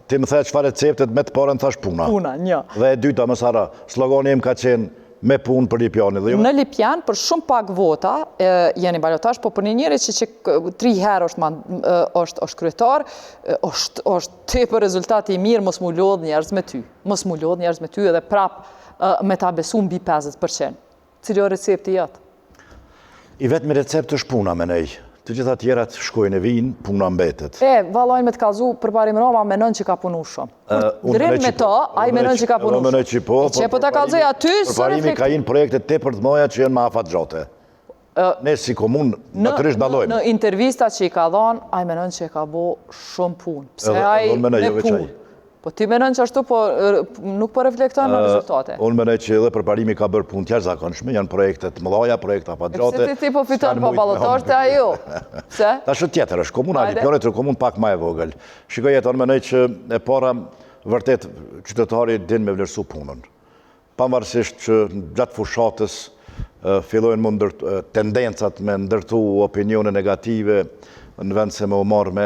ti më the çfarë receptet me të parën thash puna. Puna, një. Dhe e dyta më Sara, slogani im ka qenë me punë për Lipjanin. Në Lipjan, për shumë pak vota, jeni balotash, po për një njëri që 3 herë është kryetar, është te për rezultati i mirë, mos mu lodh njerëz me ty. Mos mu lodh njerëz me ty edhe prap me ta besu mbi 50%. Cili o recepti jatë? I vetëmi recept është puna me nej. Të gjitha tjerat shkojnë e vinë, puna mbetet. Valojnë me të kalzu për parim Roma, menon që ka punu shumë. Drim me to, a i menon që ka punu shumë. Që po të kalzoj aty, së Përparimi ka inë projekte te për të moja që jenë ma afat gjote. Ne si komun, naturisht dalojmë. Në intervista që i ka dhonë, a i menon që ka bo shumë punë. Pse a i me punë? Po ti menon që ashtu, po nuk po reflektojnë në rezultate. Unë menoj që edhe përparimi ka bërë punë tjerë zakonshme, janë projekte të mëdhaja, projekte afatgjote. Pse ti po fiton po ballotash të ajo? Pse? Ta shë tjetër është, komuna Lipjanit është komunë pak ma e vogël. Shikoj jetë, unë menoj që e para, vërtet, qytetari din me vlerësu punën. Pavarësisht që gjatë fushatës fillojnë më tendencat me ndërtu opinione negative, në vend se me u marrë me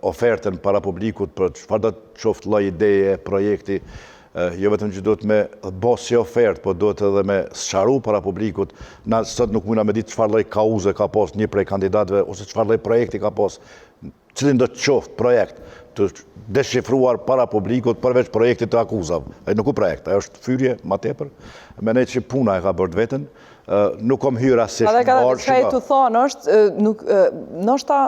ofertën para publikut për çfarë do të qoftë lloj ideje, projekti, jo vetëm që duhet me bo si ofertë, po duhet edhe me sqaru para publikut. Na sot nuk mundna me ditë çfarë lloj kauze ka pas një prej kandidatëve ose çfarë lloj projekti ka pas, cilin do të qoftë projekt të deshifruar para publikut përveç projektit të akuzave. Ai nuk u projekt, ai është fyrje ma tepër. Mendoj që puna e ka bërë vetën. Nuk kom hyrë asisht në orë. Ka e të thonë është, nështë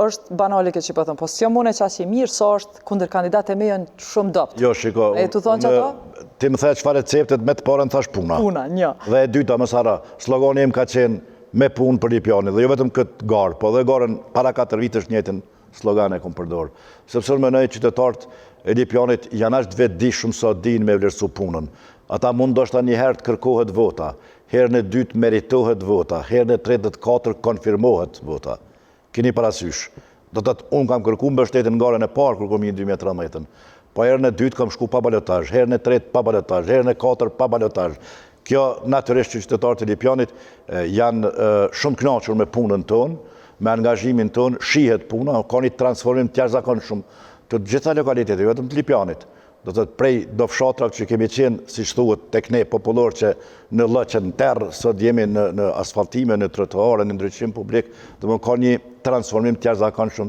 është banale këtë që po thëmë, po s'jo mune që asë i mirë, so është kundër kandidate me jënë shumë dopt. Jo, shiko, e të thonë që ato? Ti më the çfarë receptet me të parën thash puna. Puna, një. Dhe e dyta, më Sara, slogani im ka qenë me punë për Lipjanin, dhe jo vetëm këtë garë, po dhe garën para 4 vitësh njëjtën slogan e kom përdorë. Sepse unë menoj qytetarët e Lipjanit janë ashtë vetë di shumë sa dinë me vlerësu punën. Ata mund ndoshta një herë të kërkohet vota, herën e dytë meritohet vota, herën e tretë të katërt konfirmohet vota. Keni parasysh. Do të thotë unë kam kërkuar mbështetjen në garën e parë kur kom një 2013. Po herën e dytë kam shku pa balotazh, herën e tretë pa balotazh, herën e katërt pa balotazh. Kjo natyrisht që qytetarët e Lipjanit janë shumë të kënaqur me punën tonë, me angazhimin tonë, shihet puna, ka një transformim të jashtëzakonshëm të gjitha lokalitete, jo vetëm të Lipjanit. Do të prej do fshatrave që kemi qenë, si thuhet tek ne popullor që në lëqe në terrë, sot jemi në asfaltime, në trotuare, në ndryqim publik, do të ka një transformim të jashtëzakonshëm